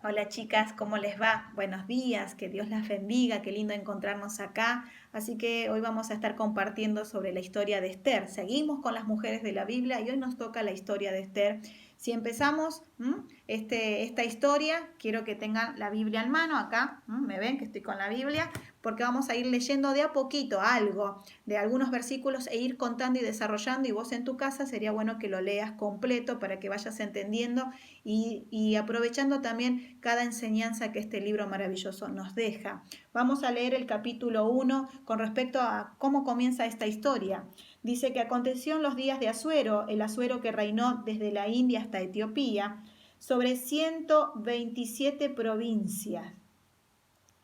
Hola chicas, ¿cómo les va? Buenos días, que Dios las bendiga, qué lindo encontrarnos acá. Así que hoy vamos a estar compartiendo sobre la historia de Esther. Seguimos con las mujeres de la Biblia y hoy nos toca la historia de Esther. Si empezamos esta historia, quiero que tengan la Biblia en mano acá, me ven que estoy con la Biblia, porque vamos a ir leyendo de a poquito algo de algunos versículos e ir contando y desarrollando, y vos en tu casa sería bueno que lo leas completo para que vayas entendiendo y aprovechando también cada enseñanza que este libro maravilloso nos deja. Vamos a leer el capítulo 1 con respecto a cómo comienza esta historia. Dice que aconteció en los días de Asuero, el Asuero que reinó desde la India hasta Etiopía, sobre 127 provincias,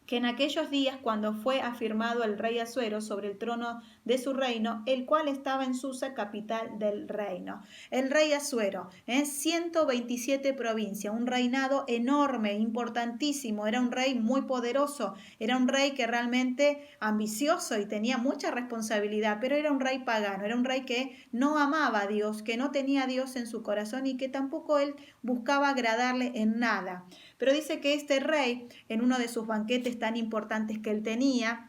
que en aquellos días, cuando fue afirmado el rey Asuero sobre el trono de su reino, el cual estaba en Susa, capital del reino. El rey Asuero, 127 provincias, un reinado enorme, importantísimo, era un rey muy poderoso, era un rey que realmente ambicioso y tenía mucha responsabilidad, pero era un rey pagano, era un rey que no amaba a Dios, que no tenía a Dios en su corazón y que tampoco él buscaba agradarle en nada. Pero dice que este rey, en uno de sus banquetes tan importantes que él tenía,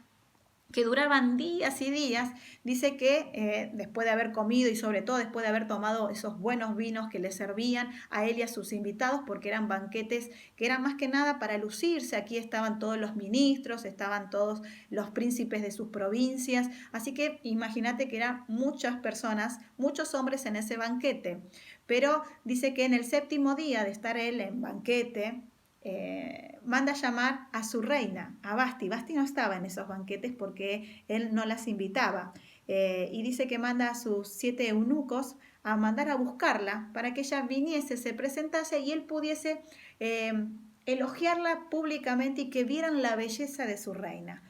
que duraban días y días, dice que después de haber comido y sobre todo después de haber tomado esos buenos vinos que le servían a él y a sus invitados, porque eran banquetes que eran más que nada para lucirse. Aquí estaban todos los ministros, estaban todos los príncipes de sus provincias, así que imagínate que eran muchas personas, muchos hombres en ese banquete. Pero dice que en el séptimo día de estar él en banquete, manda a llamar a su reina, a Basti. Basti no estaba en esos banquetes porque él no las invitaba. Y dice que manda a sus 7 eunucos a mandar a buscarla para que ella viniese, se presentase y él pudiese elogiarla públicamente y que vieran la belleza de su reina.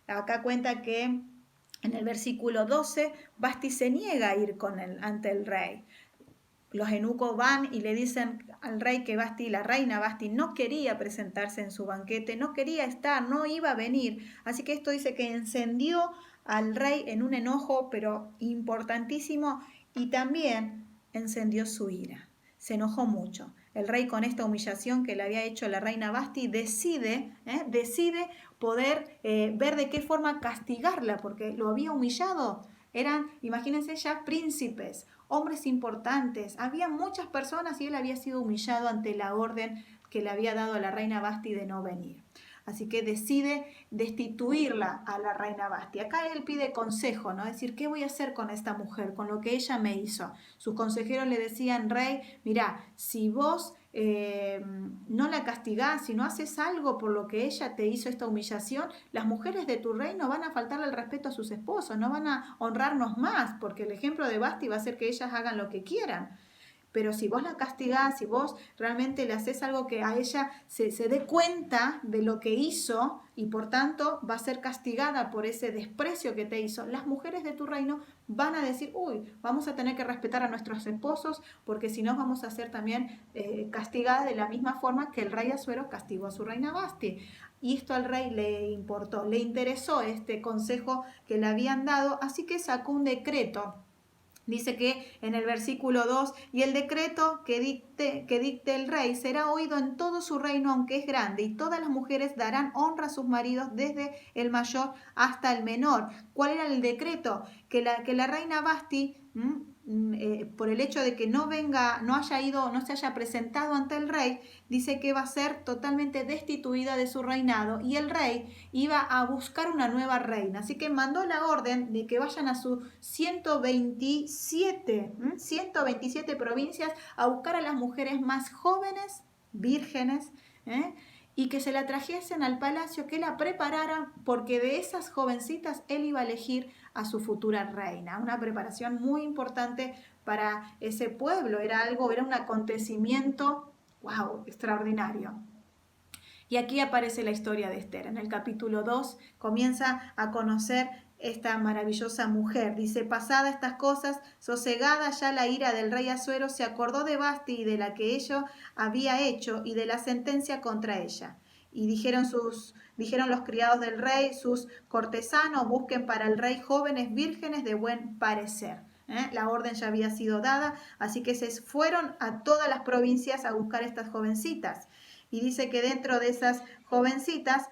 Acá cuenta que en el versículo 12, Basti se niega a ir ante el rey. Los eunucos van y le dicen al rey que Basti, la reina Basti, no quería presentarse en su banquete, no quería estar, no iba a venir. Así que esto dice que encendió al rey en un enojo, pero importantísimo, y también encendió su ira. Se enojó mucho. El rey, con esta humillación que le había hecho la reina Basti, decide poder ver de qué forma castigarla, porque lo había humillado. Eran, imagínense, ya príncipes, hombres importantes, había muchas personas y él había sido humillado ante la orden que le había dado a la reina Basti de no venir. Así que decide destituirla a la reina Basti. Acá él pide consejo, ¿no? Es decir, ¿qué voy a hacer con esta mujer, con lo que ella me hizo? Sus consejeros le decían, rey, mira, si vos no la castigás, si no haces algo por lo que ella te hizo esta humillación, las mujeres de tu reino van a faltarle el respeto a sus esposos, no van a honrarnos más, porque el ejemplo de Basti va a hacer que ellas hagan lo que quieran. Pero si vos la castigás, si vos realmente le haces algo que a ella se dé cuenta de lo que hizo y por tanto va a ser castigada por ese desprecio que te hizo, las mujeres de tu reino van a decir, uy, vamos a tener que respetar a nuestros esposos porque si no vamos a ser también castigadas de la misma forma que el rey Asuero castigó a su reina Basti. Y esto al rey le importó, le interesó este consejo que le habían dado, así que sacó un decreto. Dice que en el versículo 2, y el decreto que dicte el rey será oído en todo su reino, aunque es grande, y todas las mujeres darán honra a sus maridos desde el mayor hasta el menor. ¿Cuál era el decreto? Que la reina Basti, por el hecho de que no se haya presentado ante el rey, dice que va a ser totalmente destituida de su reinado y el rey iba a buscar una nueva reina. Así que mandó la orden de que vayan a sus 127 provincias a buscar a las mujeres más jóvenes, vírgenes, y que se la trajesen al palacio, que la prepararan, porque de esas jovencitas él iba a elegir a su futura reina. Una preparación muy importante para ese pueblo, era un acontecimiento, wow, extraordinario. Y aquí aparece la historia de Esther. En el capítulo 2 comienza a conocer esta maravillosa mujer. Dice, pasada estas cosas, sosegada ya la ira del rey Asuero, se acordó de Basti y de la que ella había hecho y de la sentencia contra ella. Y dijeron los criados del rey, sus cortesanos, busquen para el rey jóvenes vírgenes de buen parecer. La orden ya había sido dada, así que se fueron a todas las provincias a buscar estas jovencitas. Y dice que dentro de esas jovencitas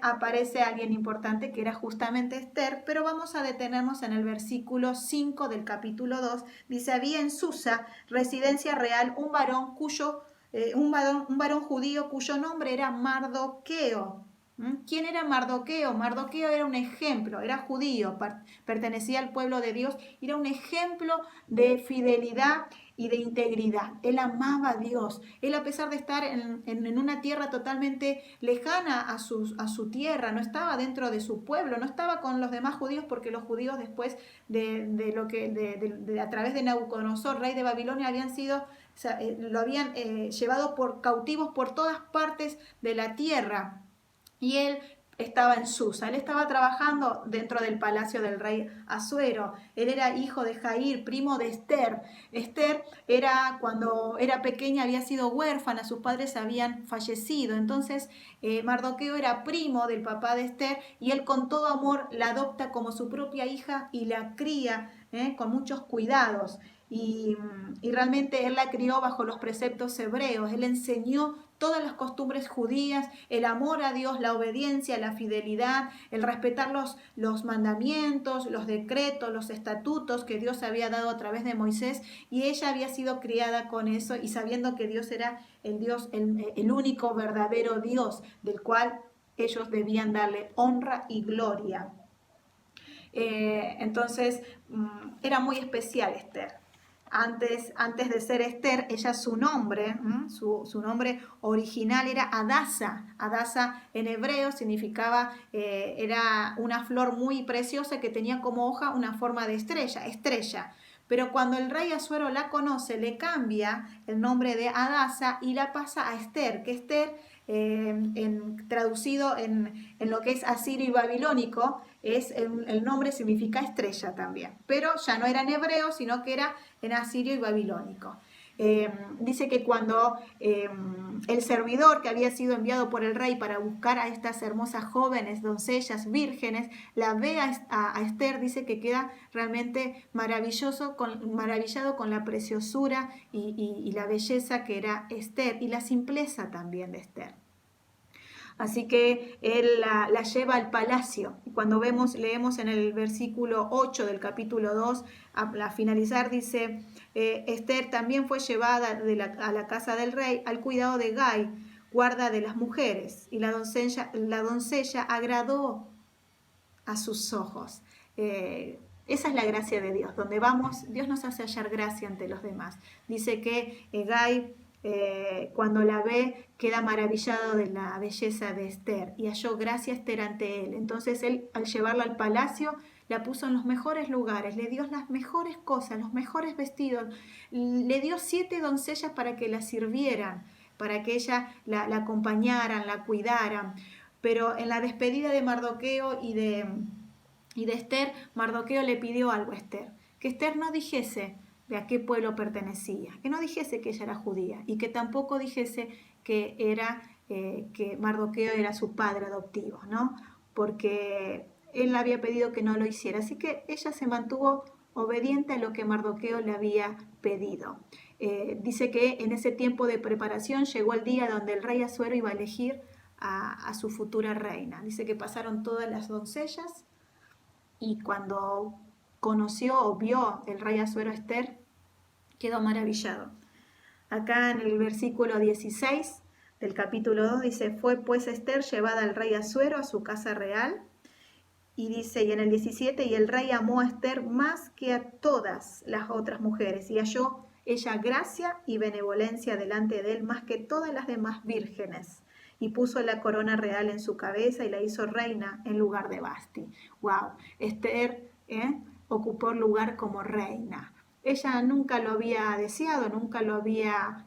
aparece alguien importante que era justamente Esther, pero vamos a detenernos en el versículo 5 del capítulo 2. Dice, había en Susa, residencia real, un varón un varón judío cuyo nombre era Mardoqueo. ¿Quién era Mardoqueo? Mardoqueo era un ejemplo, era judío, pertenecía al pueblo de Dios, era un ejemplo de fidelidad y de integridad. Él amaba a Dios. Él, a pesar de estar en una tierra totalmente lejana a su tierra, no estaba dentro de su pueblo, no estaba con los demás judíos, porque los judíos después a través de Nabucodonosor, rey de Babilonia, lo habían llevado por cautivos por todas partes de la tierra. Y él estaba en Susa, él estaba trabajando dentro del palacio del rey Asuero. Él era hijo de Jair, primo de Esther. Esther cuando era pequeña, había sido huérfana, sus padres habían fallecido. Entonces Mardoqueo era primo del papá de Esther, y él con todo amor la adopta como su propia hija y la cría con muchos cuidados. Y realmente él la crió bajo los preceptos hebreos. Él enseñó todas las costumbres judías, el amor a Dios, la obediencia, la fidelidad, el respetar los mandamientos, los decretos, los estatutos que Dios había dado a través de Moisés, y ella había sido criada con eso y sabiendo que Dios era el Dios, el único verdadero Dios, del cual ellos debían darle honra y gloria. Entonces era muy especial Esther. Antes de ser Esther, su nombre original era Adasa. Adasa en hebreo significaba, era una flor muy preciosa que tenía como hoja una forma de estrella. Pero cuando el rey Asuero la conoce, le cambia el nombre de Adasa y la pasa a Esther, que Esther, traducido en lo que es asirio y babilónico, el nombre significa estrella también, pero ya no era en hebreo, sino que era en asirio y babilónico. Dice que cuando el servidor que había sido enviado por el rey para buscar a estas hermosas jóvenes, doncellas, vírgenes, la ve a Esther, dice que queda realmente maravillado con la preciosura y la belleza que era Esther, y la simpleza también de Esther. Así que él la lleva al palacio. Y cuando leemos en el versículo 8 del capítulo 2, a finalizar dice, Esther también fue llevada a la casa del rey al cuidado de Gai, guarda de las mujeres, y la doncella agradó a sus ojos. Esa es la gracia de Dios. Donde vamos, Dios nos hace hallar gracia ante los demás. Dice que Gai, cuando la ve, queda maravillado de la belleza de Esther y halló gracia Esther ante él. Entonces él, al llevarla al palacio, la puso en los mejores lugares, le dio las mejores cosas, los mejores vestidos, le dio 7 doncellas para que la sirvieran, para que ella la acompañaran, la cuidaran. Pero en la despedida de Mardoqueo y de Esther, Mardoqueo le pidió algo a Esther, que Esther no dijese de a qué pueblo pertenecía, que no dijese que ella era judía, y que tampoco dijese que Mardoqueo era su padre adoptivo, ¿no? Porque él le había pedido que no lo hiciera. Así que ella se mantuvo obediente a lo que Mardoqueo le había pedido. Dice que en ese tiempo de preparación llegó el día donde el rey Asuero iba a elegir a su futura reina. Dice que pasaron todas las doncellas, y cuando conoció o vio el rey Asuero a Esther, quedó maravillado. Acá en el versículo 16 del capítulo 2 dice, fue pues Esther llevada al rey Asuero a su casa real, y dice, y en el 17, y el rey amó a Esther más que a todas las otras mujeres, y halló ella gracia y benevolencia delante de él más que todas las demás vírgenes, y puso la corona real en su cabeza y la hizo reina en lugar de Vasti. Wow, Esther ocupó el lugar como reina. Ella nunca lo había deseado,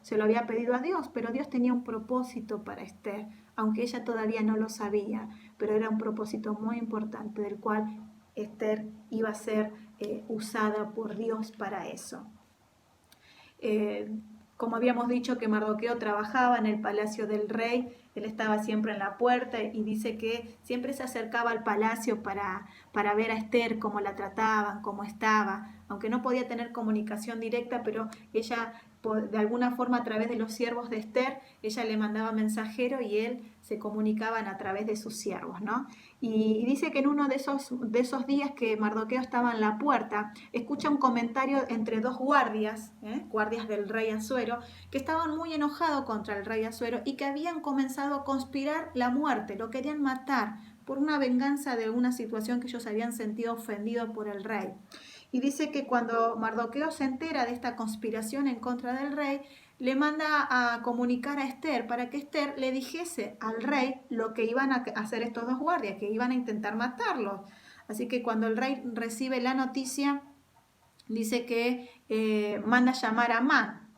se lo había pedido a Dios, pero Dios tenía un propósito para Esther, aunque ella todavía no lo sabía, pero era un propósito muy importante del cual Esther iba a ser usada por Dios para eso. Como habíamos dicho, que Mardoqueo trabajaba en el palacio del rey, él estaba siempre en la puerta, y dice que siempre se acercaba al palacio para ver a Esther, cómo la trataban, cómo estaba, aunque no podía tener comunicación directa, pero ella de alguna forma a través de los siervos de Esther, ella le mandaba mensajero y él se comunicaban a través de sus siervos, ¿no? Y dice que en uno de esos días que Mardoqueo estaba en la puerta, escucha un comentario entre dos guardias, guardias del rey Asuero, que estaban muy enojados contra el rey Asuero y que habían comenzado a conspirar la muerte, lo querían matar por una venganza de una situación que ellos habían sentido ofendido por el rey. Y dice que cuando Mardoqueo se entera de esta conspiración en contra del rey, le manda a comunicar a Esther para que Esther le dijese al rey lo que iban a hacer estos dos guardias, que iban a intentar matarlos. Así que cuando el rey recibe la noticia, dice que manda a llamar a Amán.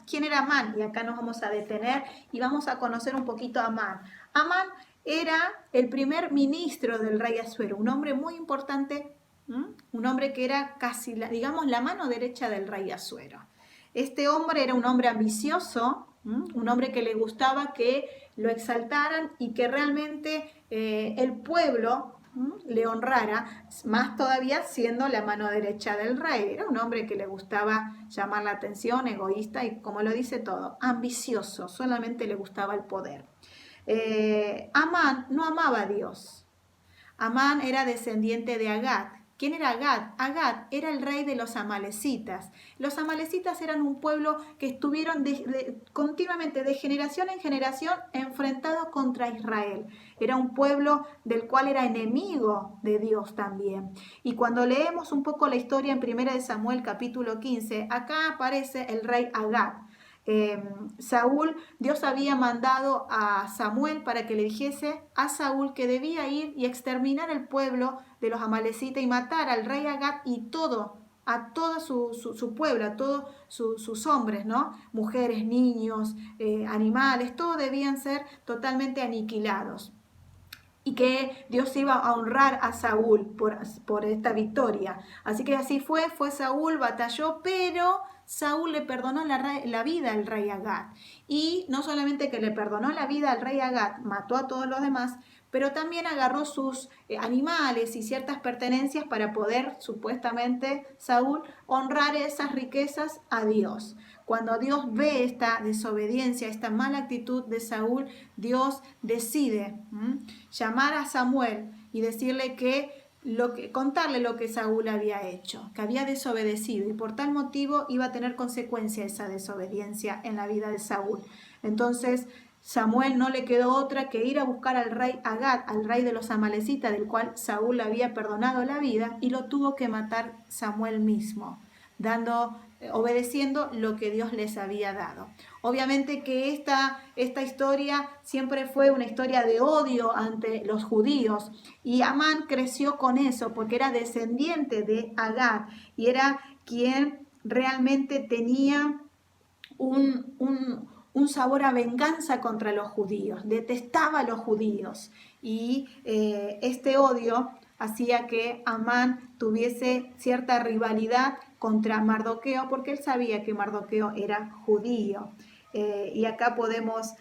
¿Quién era Amán? Y acá nos vamos a detener y vamos a conocer un poquito a Amán. Amán era el primer ministro del rey Asuero, un hombre muy importante, un hombre que era casi, digamos, la mano derecha del rey Asuero. Este hombre era un hombre ambicioso, un hombre que le gustaba que lo exaltaran y que realmente el pueblo le honrara, más todavía siendo la mano derecha del rey. Era un hombre que le gustaba llamar la atención, egoísta y, como lo dice todo, ambicioso, solamente le gustaba el poder. Amán no amaba a Dios. Amán era descendiente de Agag. ¿Quién era Agag? Agag era el rey de los amalecitas. Los amalecitas eran un pueblo que estuvieron continuamente, de generación en generación, enfrentados contra Israel. Era un pueblo del cual era enemigo de Dios también. Y cuando leemos un poco la historia en 1 Samuel capítulo 15, acá aparece el rey Agag. Saúl, Dios había mandado a Samuel para que le dijese a Saúl que debía ir y exterminar el pueblo de los amalecitas y matar al rey Agag y a todo su pueblo, a todos sus hombres, ¿no? Mujeres, niños, animales, todos debían ser totalmente aniquilados. Y que Dios iba a honrar a Saúl por esta victoria. Así que así fue Saúl, batalló, pero Saúl le perdonó la vida al rey Agag. Y no solamente que le perdonó la vida al rey Agag, mató a todos los demás, pero también agarró sus animales y ciertas pertenencias para poder, supuestamente, Saúl honrar esas riquezas a Dios. Cuando Dios ve esta desobediencia, esta mala actitud de Saúl, Dios decide llamar a Samuel y decirle contarle lo que Saúl había hecho, que había desobedecido y por tal motivo iba a tener consecuencia esa desobediencia en la vida de Saúl. Entonces Samuel no le quedó otra que ir a buscar al rey Agag, al rey de los amalecitas, del cual Saúl había perdonado la vida, y lo tuvo que matar Samuel mismo, obedeciendo lo que Dios les había dado. Obviamente que esta historia siempre fue una historia de odio ante los judíos, y Amán creció con eso porque era descendiente de Agag y era quien realmente tenía un sabor a venganza contra los judíos, detestaba a los judíos, y este odio hacía que Amán tuviese cierta rivalidad contra Mardoqueo, porque él sabía que Mardoqueo era judío. Y acá podemos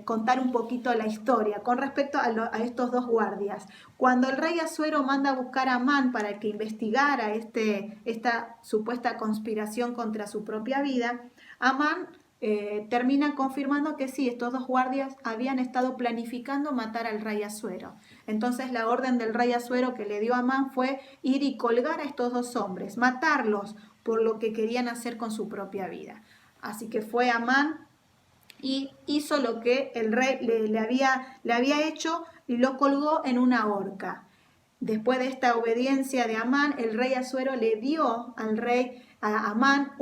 contar un poquito la historia con respecto a estos dos guardias. Cuando el rey Asuero manda a buscar a Amán para que investigara esta supuesta conspiración contra su propia vida, Amán termina confirmando que sí, estos dos guardias habían estado planificando matar al rey Asuero. Entonces la orden del rey Asuero que le dio a Amán fue ir y colgar a estos dos hombres, matarlos por lo que querían hacer con su propia vida. Así que fue Amán y hizo lo que el rey le había hecho y lo colgó en una horca. Después de esta obediencia de Amán, el rey Asuero le dio al rey a Amán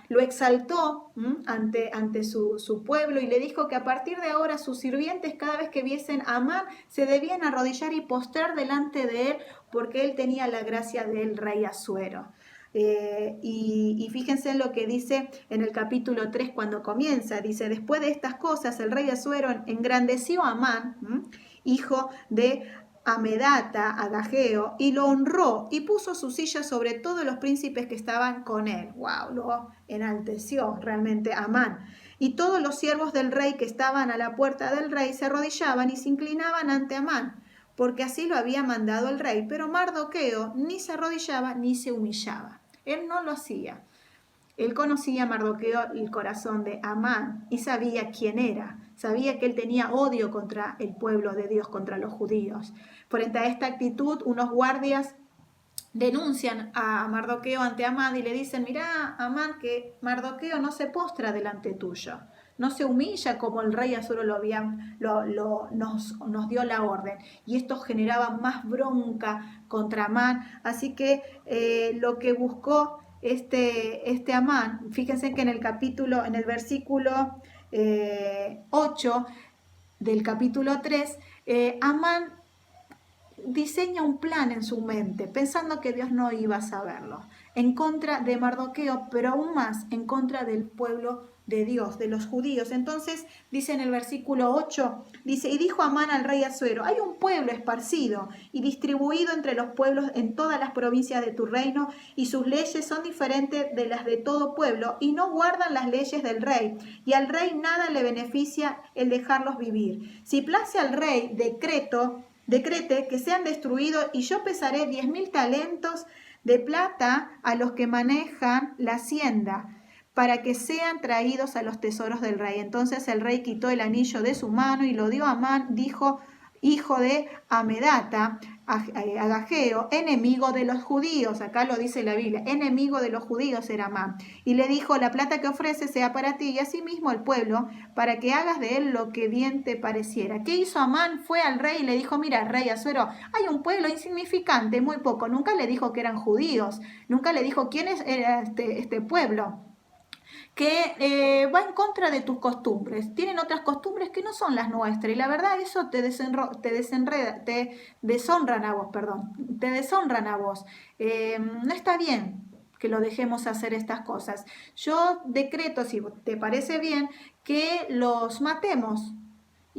lo exaltó ante su pueblo y le dijo que a partir de ahora sus sirvientes, cada vez que viesen a Amán, se debían arrodillar y postrar delante de él porque él tenía la gracia del rey Asuero. Y fíjense en lo que dice en el capítulo 3 cuando comienza. Dice: después de estas cosas el rey Asuero engrandeció a Amán, hijo de Amedata, Agageo, y lo honró y puso su silla sobre todos los príncipes que estaban con él. ¡Wow! Lo enalteció realmente Amán. Y todos los siervos del rey que estaban a la puerta del rey se arrodillaban y se inclinaban ante Amán, porque así lo había mandado el rey. Pero Mardoqueo ni se arrodillaba ni se humillaba. Él no lo hacía. Él conocía a Mardoqueo el corazón de Amán y sabía quién era. Sabía que él tenía odio contra el pueblo de Dios, contra los judíos. Frente a esta actitud, unos guardias denuncian a Mardoqueo ante Amán y le dicen: mirá, Amán, que Mardoqueo no se postra delante tuyo, no se humilla como el rey Asuero nos dio la orden. Y esto generaba más bronca contra Amán. Así que lo que buscó este Amán, fíjense que en el versículo 8 del capítulo 3, Amán diseña un plan en su mente, pensando que Dios no iba a saberlo, en contra de Mardoqueo, pero aún más en contra del pueblo de Dios, de los judíos. Entonces dice en el versículo 8, dice: y dijo Amán al rey Asuero: hay un pueblo esparcido y distribuido entre los pueblos en todas las provincias de tu reino, y sus leyes son diferentes de las de todo pueblo, y no guardan las leyes del rey, y al rey nada le beneficia el dejarlos vivir. Si place al rey, decrete que sean destruidos, y yo pesaré 10.000 talentos de plata a los que manejan la hacienda, para que sean traídos a los tesoros del rey. Entonces el rey quitó el anillo de su mano y lo dio a Amán, dijo, hijo de Amedata, Agageo, enemigo de los judíos. Acá lo dice la Biblia, enemigo de los judíos era Amán. Y le dijo: la plata que ofrece sea para ti y asimismo el pueblo, para que hagas de él lo que bien te pareciera. ¿Qué hizo Amán? Fue al rey y le dijo: mira, rey Asuero, hay un pueblo insignificante, muy poco. Nunca le dijo que eran judíos, nunca le dijo quién era este pueblo, que va en contra de tus costumbres. Tienen otras costumbres que no son las nuestras, y la verdad eso te deshonran a vos, te deshonran a vos. No está bien que lo dejemos hacer estas cosas. Yo decreto, si te parece bien, que los matemos,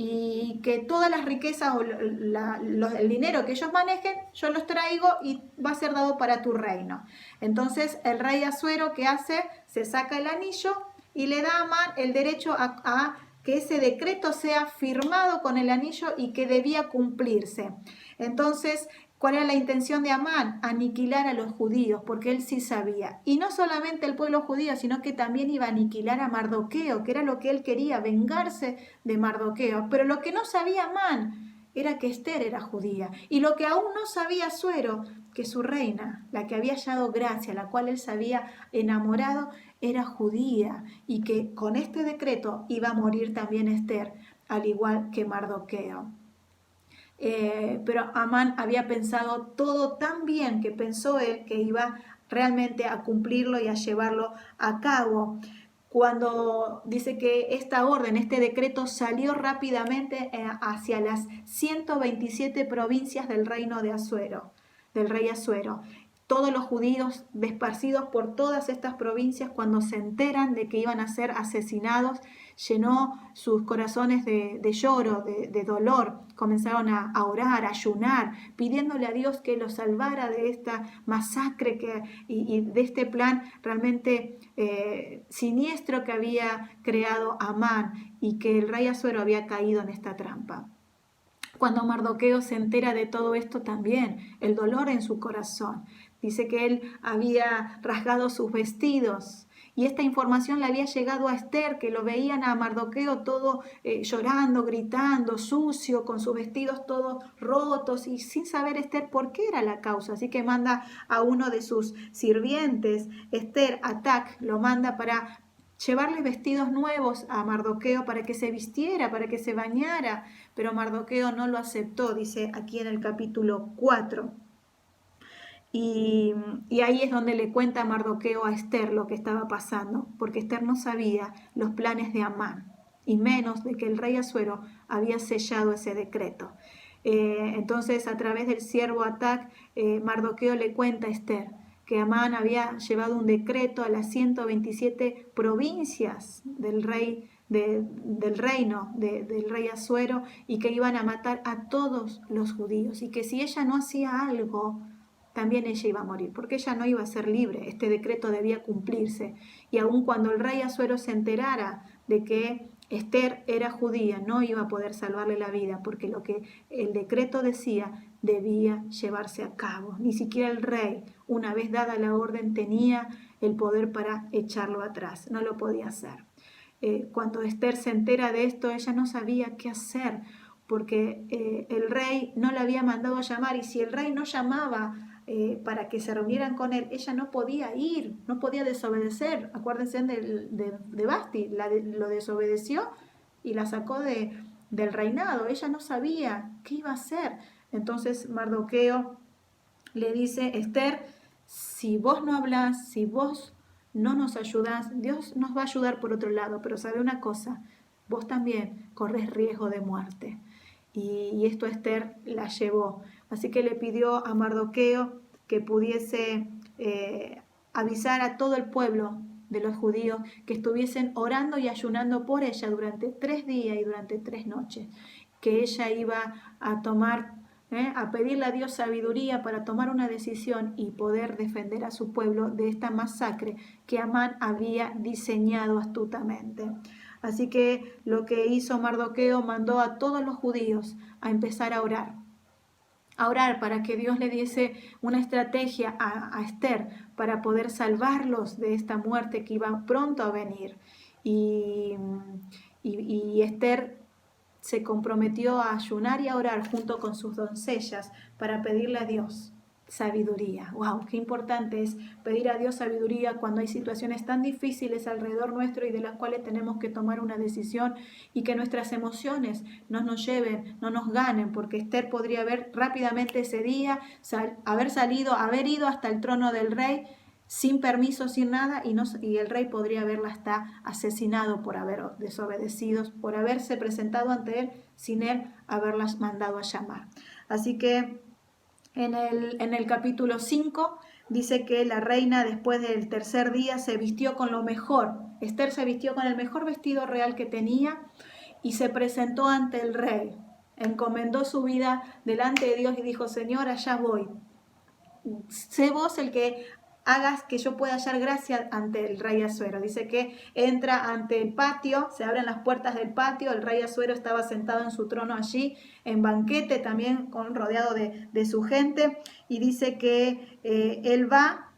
y que todas las riquezas o el dinero que ellos manejen, yo los traigo y va a ser dado para tu reino. Entonces el rey Asuero, ¿qué hace? Se saca el anillo y le da a Amán el derecho a que ese decreto sea firmado con el anillo y que debía cumplirse. Entonces, ¿cuál era la intención de Amán? Aniquilar a los judíos, porque él sí sabía. Y no solamente el pueblo judío, sino que también iba a aniquilar a Mardoqueo, que era lo que él quería, vengarse de Mardoqueo. Pero lo que no sabía Amán era que Esther era judía. Y lo que aún no sabía Asuero, que su reina, la que había hallado gracia, la cual él se había enamorado, era judía. Y que con este decreto iba a morir también Esther, al igual que Mardoqueo. Pero Amán había pensado todo tan bien, que pensó él que iba realmente a cumplirlo y a llevarlo a cabo. Cuando dice que esta orden, este decreto salió rápidamente hacia las 127 provincias del reino de Asuero, del rey Asuero. Todos los judíos esparcidos por todas estas provincias, cuando se enteran de que iban a ser asesinados, llenó sus corazones de lloro, de dolor. Comenzaron a orar, a ayunar, pidiéndole a Dios que los salvara de esta masacre y de este plan realmente siniestro que había creado Amán, y que el rey Asuero había caído en esta trampa. Cuando Mardoqueo se entera de todo esto, también el dolor en su corazón. Dice que él había rasgado sus vestidos, y esta información le había llegado a Esther, que lo veían a Mardoqueo todo llorando, gritando, sucio, con sus vestidos todos rotos, y sin saber Esther por qué era la causa. Así que manda a uno de sus sirvientes, Esther, Atac, lo manda para llevarle vestidos nuevos a Mardoqueo para que se vistiera, para que se bañara, pero Mardoqueo no lo aceptó, dice aquí en el capítulo 4. Y ahí es donde le cuenta Mardoqueo a Esther lo que estaba pasando, porque Esther no sabía los planes de Amán, y menos de que el rey Asuero había sellado ese decreto. Entonces, a través del siervo Atac, Mardoqueo le cuenta a Esther que Amán había llevado un decreto a las 127 provincias del reino del rey Asuero, y que iban a matar a todos los judíos, y que si ella no hacía algo, también ella iba a morir, porque ella no iba a ser libre. Este decreto debía cumplirse. Y aun cuando el rey Asuero se enterara de que Esther era judía, no iba a poder salvarle la vida, porque lo que el decreto decía debía llevarse a cabo. Ni siquiera el rey, una vez dada la orden, tenía el poder para echarlo atrás, no lo podía hacer. Cuando Esther se entera de esto, ella no sabía qué hacer, porque el rey no la había mandado a llamar, y si el rey no llamaba para que se reunieran con él, ella no podía ir, no podía desobedecer. Acuérdense de Vasti, lo desobedeció y la sacó del reinado. Ella no sabía qué iba a hacer. Entonces Mardoqueo le dice: Esther, si vos no hablas, si vos no nos ayudás, Dios nos va a ayudar por otro lado, pero sabe una cosa, vos también corres riesgo de muerte. Y esto Esther la llevó. Así que le pidió a Mardoqueo que pudiese avisar a todo el pueblo de los judíos que estuviesen orando y ayunando por ella durante 3 días y durante 3 noches, que ella iba a tomar, a pedirle a Dios sabiduría para tomar una decisión y poder defender a su pueblo de esta masacre que Amán había diseñado astutamente. Así que lo que hizo Mardoqueo, mandó a todos los judíos a empezar a orar para que Dios le diese una estrategia a Esther para poder salvarlos de esta muerte que iba pronto a venir. Y Esther se comprometió a ayunar y a orar junto con sus doncellas para pedirle a Dios sabiduría. ¡Wow! Qué importante es pedir a Dios sabiduría cuando hay situaciones tan difíciles alrededor nuestro y de las cuales tenemos que tomar una decisión, y que nuestras emociones no nos lleven, no nos ganen, porque Esther podría haber rápidamente ese día haber ido hasta el trono del rey sin permiso, sin nada, y el rey podría haberla hasta asesinado por haber desobedecido, por haberse presentado ante él sin él haberlas mandado a llamar. Así que en el capítulo 5 dice que la reina, después del tercer día, se vistió con lo mejor. Esther se vistió con el mejor vestido real que tenía y se presentó ante el rey. Encomendó su vida delante de Dios y dijo: Señor, allá voy. Sé vos el que hagas que yo pueda hallar gracia ante el rey Asuero. Dice que entra ante el patio, se abren las puertas del patio, el rey Asuero estaba sentado en su trono allí, en banquete también, rodeado de su gente, y dice que él va,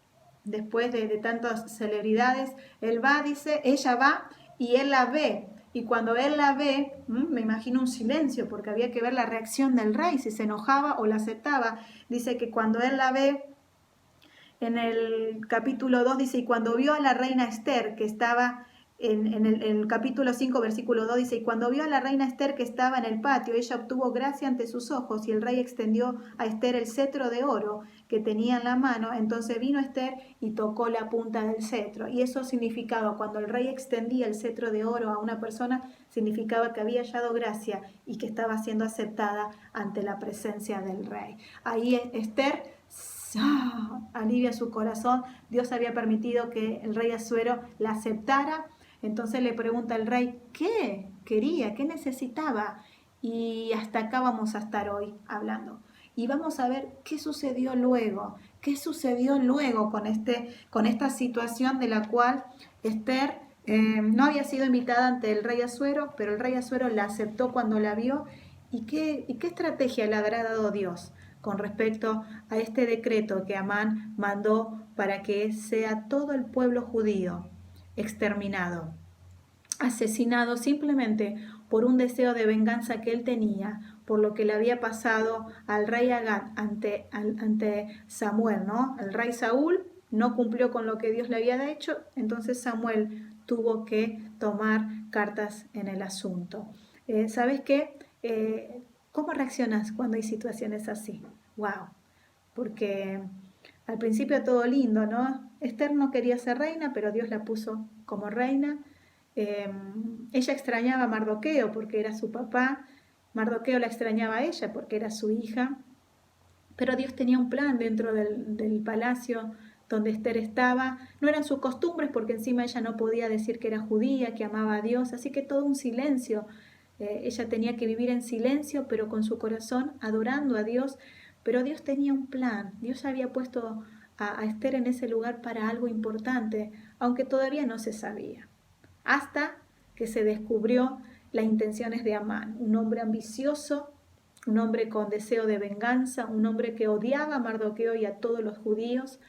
después de tantas celebridades, ella va y él la ve. Y cuando él la ve, me imagino un silencio, porque había que ver la reacción del rey, si se enojaba o la aceptaba. Dice que cuando él la ve, en el capítulo 2 dice: y cuando vio a la reina Esther, que estaba en el capítulo 5, versículo 2 dice: y cuando vio a la reina Esther que estaba en el patio, ella obtuvo gracia ante sus ojos, y el rey extendió a Esther el cetro de oro que tenía en la mano. Entonces vino Esther y tocó la punta del cetro. Y eso significaba, cuando el rey extendía el cetro de oro a una persona, significaba que había hallado gracia y que estaba siendo aceptada ante la presencia del rey. Ahí Esther alivia su corazón. Dios había permitido que el rey Asuero la aceptara. Entonces le pregunta al rey qué quería, qué necesitaba, y hasta acá vamos a estar hoy hablando. Y vamos a ver qué sucedió luego con esta situación de la cual Esther no había sido invitada ante el rey Asuero, pero el rey Asuero la aceptó cuando la vio. ¿Y qué estrategia le habrá dado Dios con respecto a este decreto que Amán mandó para que sea todo el pueblo judío exterminado, asesinado simplemente por un deseo de venganza que él tenía por lo que le había pasado al rey Agag ante Samuel, ¿no? El rey Saúl no cumplió con lo que Dios le había hecho, entonces Samuel tuvo que tomar cartas en el asunto. ¿Sabes qué? ¿Cómo reaccionas cuando hay situaciones así? ¡Wow! Porque al principio todo lindo, ¿no? Esther no quería ser reina, pero Dios la puso como reina. Ella extrañaba a Mardoqueo porque era su papá. Mardoqueo la extrañaba a ella porque era su hija. Pero Dios tenía un plan dentro del palacio donde Esther estaba. No eran sus costumbres, porque encima ella no podía decir que era judía, que amaba a Dios. Así que todo un silencio. Ella tenía que vivir en silencio, pero con su corazón adorando a Dios. Pero Dios tenía un plan. Dios había puesto a Esther en ese lugar para algo importante, aunque todavía no se sabía. Hasta que se descubrió las intenciones de Amán, un hombre ambicioso, un hombre con deseo de venganza, un hombre que odiaba a Mardoqueo y a todos los judíos,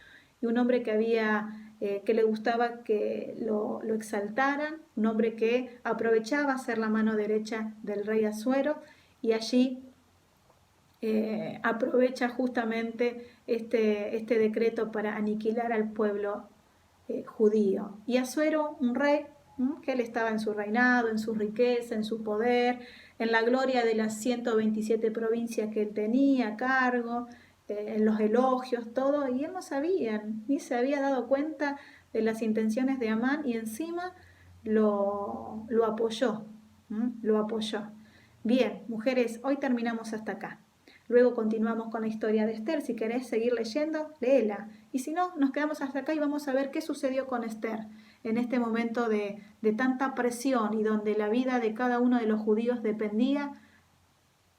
y un hombre que había que le gustaba que lo exaltaran, un hombre que aprovechaba ser la mano derecha del rey Asuero, y allí aprovecha justamente este decreto para aniquilar al pueblo judío. Y Asuero, un rey, que él estaba en su reinado, en su riqueza, en su poder, en la gloria de las 127 provincias que él tenía a cargo, en los elogios, todo, y él no sabía, ni se había dado cuenta de las intenciones de Amán, y encima lo apoyó, lo apoyó. Bien, mujeres, hoy terminamos hasta acá. Luego continuamos con la historia de Esther. Si querés seguir leyendo, léela. Y si no, nos quedamos hasta acá y vamos a ver qué sucedió con Esther en este momento de tanta presión y donde la vida de cada uno de los judíos dependía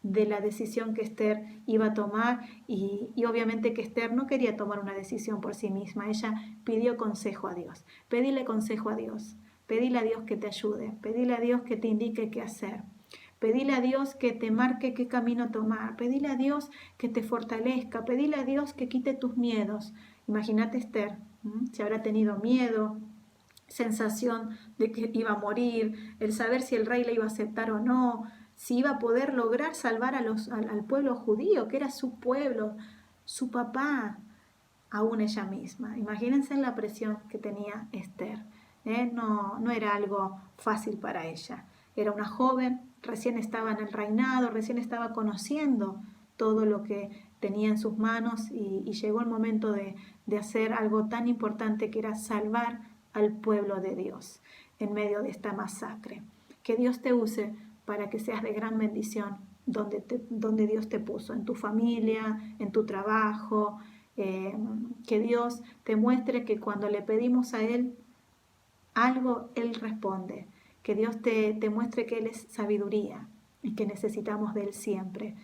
de la decisión que Esther iba a tomar, y obviamente que Esther no quería tomar una decisión por sí misma. Ella pidió consejo a Dios. Pedile consejo a Dios. Pedile a Dios que te ayude. Pedile a Dios que te indique qué hacer. Pedile a Dios que te marque qué camino tomar. Pedile a Dios que te fortalezca. Pedile a Dios que quite tus miedos. Imagínate Esther, si habrá tenido miedo, sensación de que iba a morir, el saber si el rey le iba a aceptar o no, si iba a poder lograr salvar al pueblo judío, que era su pueblo, su papá, aún ella misma. Imagínense la presión que tenía Esther. No era algo fácil para ella. Era una joven, recién estaba en el reinado, recién estaba conociendo todo lo que tenía en sus manos, y llegó el momento de hacer algo tan importante, que era salvar al pueblo de Dios en medio de esta masacre. Que Dios te use para que seas de gran bendición donde Dios te puso, en tu familia, en tu trabajo. Que Dios te muestre que cuando le pedimos a Él algo, Él responde. Que Dios te muestre que Él es sabiduría y que necesitamos de Él siempre.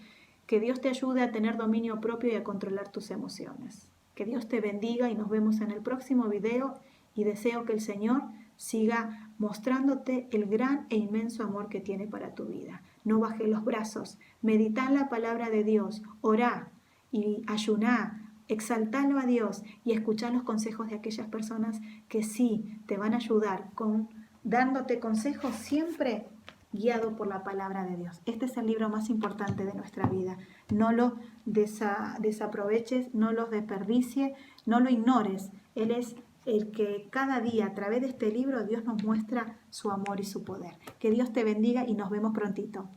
Que Dios te ayude a tener dominio propio y a controlar tus emociones. Que Dios te bendiga y nos vemos en el próximo video, y deseo que el Señor siga mostrándote el gran e inmenso amor que tiene para tu vida. No bajes los brazos, medita en la palabra de Dios, orá y ayuná, exaltalo a Dios y escuchá los consejos de aquellas personas que sí te van a ayudar, dándote consejos siempre guiado por la palabra de Dios. Este es el libro más importante de nuestra vida. No lo desaproveches, no lo desperdicies, no lo ignores. Él es el que cada día, a través de este libro, Dios nos muestra su amor y su poder. Que Dios te bendiga y nos vemos prontito.